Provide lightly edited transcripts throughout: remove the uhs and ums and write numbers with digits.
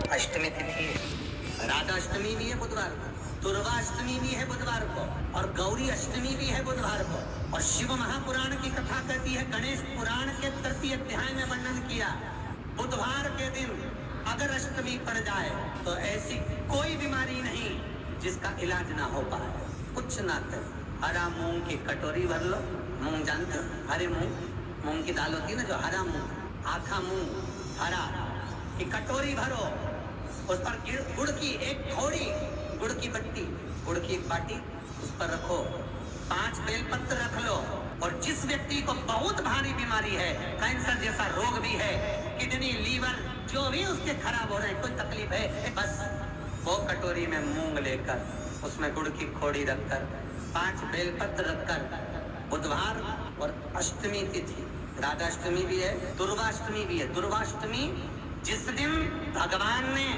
अष्टमी तिथि है। राधाष्टमी भी है बुधवार को, दुर्गाष्टमी भी है बुधवार को, और गौरी अष्टमी भी है बुधवार को। और शिव महापुराण की कथा कहती है, गणेश पुराण के 3 अध्याय में वर्णन किया, बुधवार के दिन अगर अष्टमी पड़ जाए तो ऐसी कोई बीमारी नहीं जिसका इलाज ना हो पाए। कुछ ना कर, हरा मूंग की कटोरी भर लो, मूंग जानते हो, हरे मूंग की दाल होती है ना, जो हरा मूंग, आखा मूंग हरा की कटोरी भरो, उस पर गुड़ की एक थोड़ी, गुड़ की बट्टी, गुड़ की एक बाटी उस पर रखो, 5 बेलपत्र रख लो। और जिस व्यक्ति को बहुत भारी बीमारी है, कैंसर जैसा रोग भी है, किडनी लीवर जो भी उसके खराब हो रहे हैं, कोई तकलीफ है, बस वो कटोरी में मूंग लेकर उसमें गुड़ की खोड़ी रखकर 5 बेलपत्र रखकर, बुधवार और अष्टमी तिथि, राधाष्टमी भी है, दुर्गाष्टमी भी है। दुर्गाष्टमी जिस दिन भगवान ने,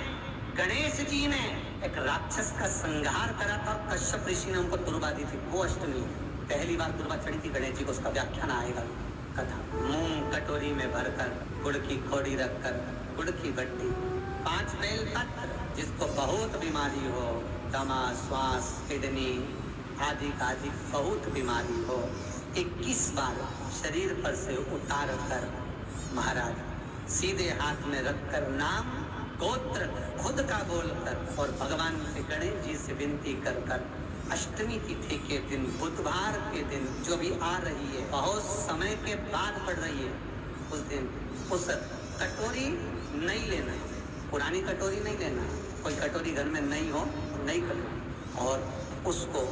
गणेश जी ने एक राक्षस का संहार करा था और कश्यप ऋषि ने उनको दुर्गा दी थी, वो अष्टमी पहली बार दुर्गा चढ़ी थी गणेश जी को, उसका व्याख्यान आएगा कथा। मूंग कटोरी में भरकर, गुड़ की खोड़ी रखकर, गुड़ की बट्टी, 5 बेलपत्र, जिसको बहुत बीमारी हो, दमा, श्वास, किडनी आदि बहुत बीमारी हो, 21 बार शरीर पर से उतार कर महाराज सीधे हाथ में रखकर नाम गोत्र खुद का बोलकर और भगवान से, गणेश जी से विनती कर कर अष्टमी तिथि के दिन, बुधवार के दिन जो भी आ रही है, बहुत समय के बाद पड़ रही है, उस दिन उस कटोरी नहीं लेना, पुरानी कटोरी नहीं लेना, कोई कटोरी घर में नहीं हो, नई कटोरी, और उसको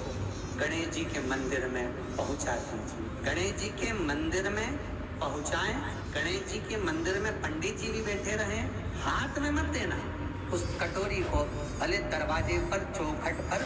गणेश जी के मंदिर में पहुंचा दीजिए। गणेश जी के मंदिर में पहुंचाएं, गणेश जी के मंदिर में पंडित जी भी बैठे रहे, हाथ में मत देना उस कटोरी को, भले दरवाजे पर, चौखट पर,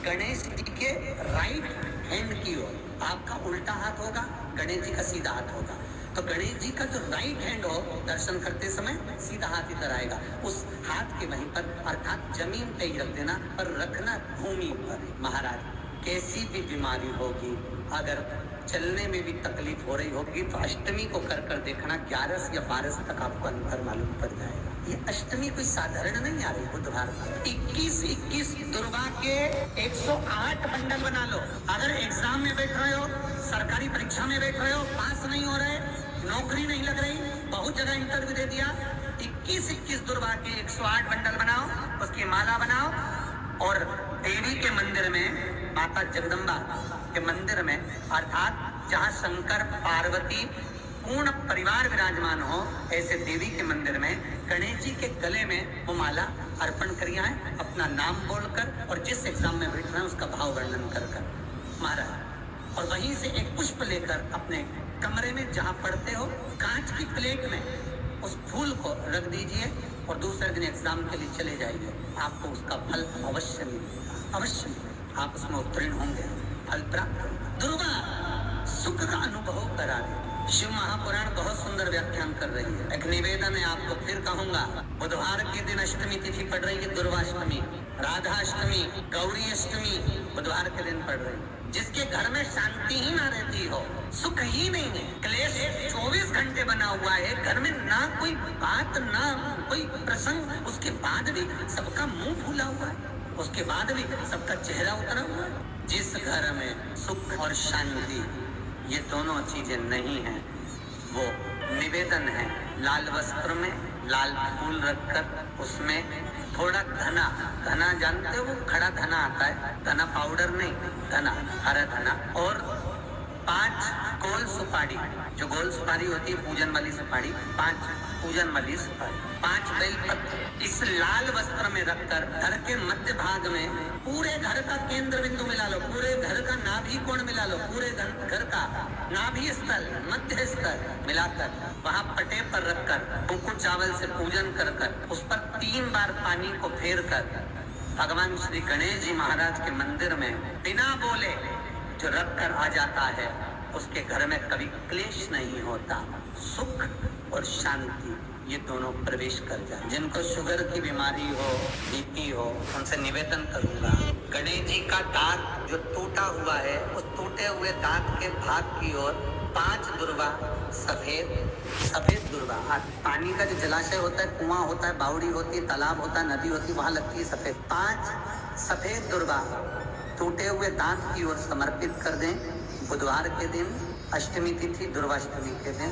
गणेश जी के राइट हैंड की ओर, आपका उल्टा हाथ होगा, गणेश जी का सीधा हाथ होगा, तो गणेश जी का जो राइट हैंड हो, दर्शन करते समय सीधा हाथ इधर आएगा, उस हाथ के वहीं पर, अर्थात जमीन पे ही रख देना, पर रखना भूमि पर। महाराज कैसी भी बीमारी होगी, अगर चलने में भी तकलीफ हो रही होगी, तो अष्टमी को कर कर देखना, 11 या 12 तक आपको अंतर मालूम पड़ जाएगा। ये अष्टमी कोई साधारण नहीं आ रही, बुधवार 21 दुर्गा के 108 बंडल बना लो। अगर एग्जाम में बैठ रहे हो, सरकारी परीक्षा में बैठ रहे हो, पास नहीं हो रहे, नौकरी नहीं लग रही, बहुत जगह इंटरव्यू दे दिया, 21 दुर्गा के 108 बंडल बनाओ, उसकी माला बनाओ, और देवी के मंदिर में, माता जगदम्बा के मंदिर में, अर्थात जहाँ शंकर पार्वती पूर्ण परिवार विराजमान हो, ऐसे देवी के मंदिर में गणेश जी के गले में वो माला अर्पण करिए, अपना नाम बोलकर, और जिस एग्जाम में बैठ रहे हैं उसका भाव वर्णन कर कर महाराज, और वहीं से एक पुष्प लेकर अपने कमरे में जहाँ पढ़ते हो, कांच की प्लेट में उस फूल को रख दीजिए, और दूसरे दिन एग्जाम के लिए चले जाइए, आपको उसका फल अवश्य मिलेगा, अवश्य मिलेगा, आप उसमें उत्तीर्ण होंगे, फल प्राप्त होगा। दुर्गा सुख का अनुभव करा दे। शिव महापुराण बहुत सुंदर व्याख्यान कर रही है। एक निवेदन है, आपको फिर कहूंगा, बुधवार के दिन अष्टमी तिथि पड़ रही है, दुर्गाष्टमी, राधाष्टमी, गौरी अष्टमी बुधवार के दिन पड़ रही है। जिसके घर में शांति ही ना रहती हो, सुख ही नहीं है, क्लेश 24 घंटे बना हुआ है, घर में ना कोई बात, ना कोई प्रसंग, उसके बाद भी सबका मुंह फूला हुआ है, उसके बाद भी सबका चेहरा उतरा हुआ है। जिस घर में सुख और शांति ये दोनों चीजें नहीं है, वो निवेदन है, लाल वस्त्र में लाल फूल रखकर उसमें थोड़ा धना जानते हो, वो खड़ा धना आता है, धना पाउडर नहीं, धना, हरा धना, और 5 गोल सुपारी, जो गोल सुपारी होती है पूजन वाली सुपारी, 5 पूजन वाली सुपारी, 5 बेलपत्र, इस लाल वस्त्र में रखकर घर के मध्य भाग में पूरे घर का केंद्र बिंदु मिला लो, पूरे घर का नाभि कोण मिला लो, पूरे घर का नाभि स्थल, मध्य स्थल मिलाकर वहाँ पटे पर रखकर कुंकु चावल से पूजन कर कर उस पर 3 बार पानी को फेर कर भगवान श्री गणेश जी महाराज के मंदिर में बिना बोले जो रख कर आ जाता है, उसके घर में कभी क्लेश नहीं होता, सुख और शांति ये दोनों प्रवेश कर जाए। जिनको शुगर की बीमारी हो, बीपी हो, उनसे निवेदन करूंगा, गणेश जी का दांत जो टूटा हुआ है, उस टूटे हुए दांत के भाग की ओर 5 दुर्गा सफेद सफेद दुर्वा। पानी का जो जलाशय होता है, कुआं होता है, बावड़ी होती है, तालाब होता है, नदी होती है, वहां लगती है सफेद। 5 सफेद दुर्वा टूटे हुए दांत की ओर समर्पित कर दें। बुधवार के दिन, अष्टमी तिथि दुर्वाष्टमी के दिन,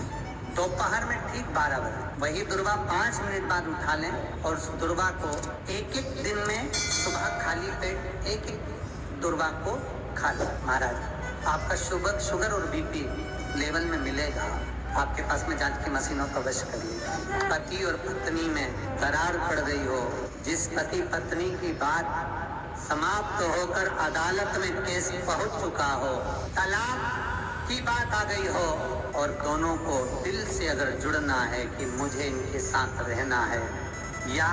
दोपहर में ठीक 12 बजे वही दुर्वा 5 मिनट बाद उठा लें और उस दुर्वा को एक एक दिन में सुबह खाली पेट एक एक दुर्वा को खा लें। महाराज आपका शुगर और बीपी लेवल में मिलेगा। आपके पास में जांच की मशीनों का अवश्य करिएगा। पति और पत्नी में दरार पड़ गई हो, जिस पति पत्नी की बात समाप्त होकर अदालत में केस पहुंच चुका हो, तलाक की बात आ गई हो और दोनों को दिल से अगर जुड़ना है कि मुझे इनके साथ रहना है या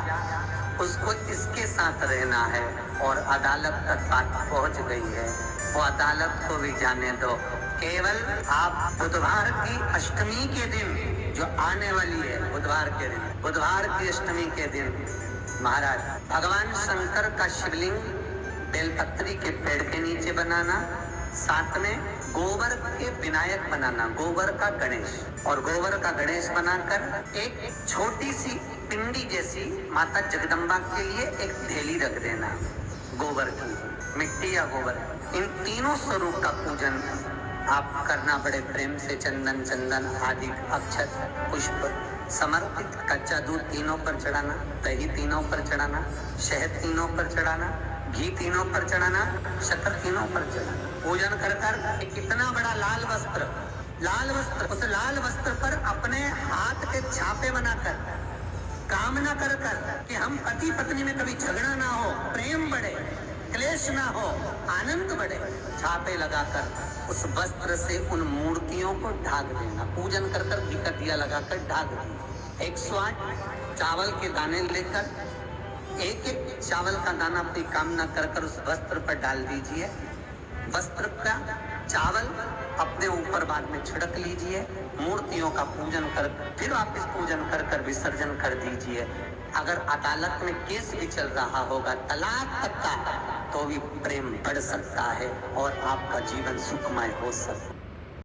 उसको इसके साथ रहना है और अदालत तक बात पहुंच गई है, वो अदालत को भी जाने दो। केवल आप बुधवार की अष्टमी के दिन जो आने वाली है, बुधवार के दिन, बुधवार की अष्टमी के दिन महाराज भगवान शंकर का शिवलिंग बेलपत्री के पेड़ के नीचे बनाना, साथ में गोबर के विनायक बनाना, गोबर का गणेश, और गोबर का गणेश बनाकर एक छोटी सी पिंडी जैसी माता जगदम्बा के लिए एक थैली रख देना, गोबर की, मिट्टी या गोबर। इन तीनों स्वरूप का पूजन आप करना बड़े प्रेम से। चंदन आदि अक्षत पुष्प समर्पित, कच्चा दूध तीनों पर चढ़ाना, दही तीनों पर चढ़ाना, शहद तीनों पर चढ़ाना, घी तीनों पर चढ़ाना, शक्कर तीनों पर चढ़ाना। पूजन कर कितना बड़ा लाल वस्त्र, उस लाल वस्त्र पर अपने हाथ के छापे बनाकर कामना कर कि हम पति पत्नी में कभी झगड़ा ना हो, प्रेम बढ़े, क्लेश ना हो, आनंद बढ़े, छापे लगाकर उस वस्त्र से उन मूर्तियों को ढाक देना। पूजन कर घी दिया लगाकर ढाक देना। 108 चावल के दाने लेकर एक एक चावल का दाना अपनी कामना कर उस वस्त्र पर डाल दीजिए। वस्त्र का चावल अपने ऊपर बाद में छिड़क लीजिए। मूर्तियों का पूजन कर फिर वापिस पूजन कर विसर्जन कर दीजिए। अगर अदालत में केस भी चल रहा होगा तलाक तक का, तो भी प्रेम बढ़ सकता है और आपका जीवन सुखमय हो सकता है।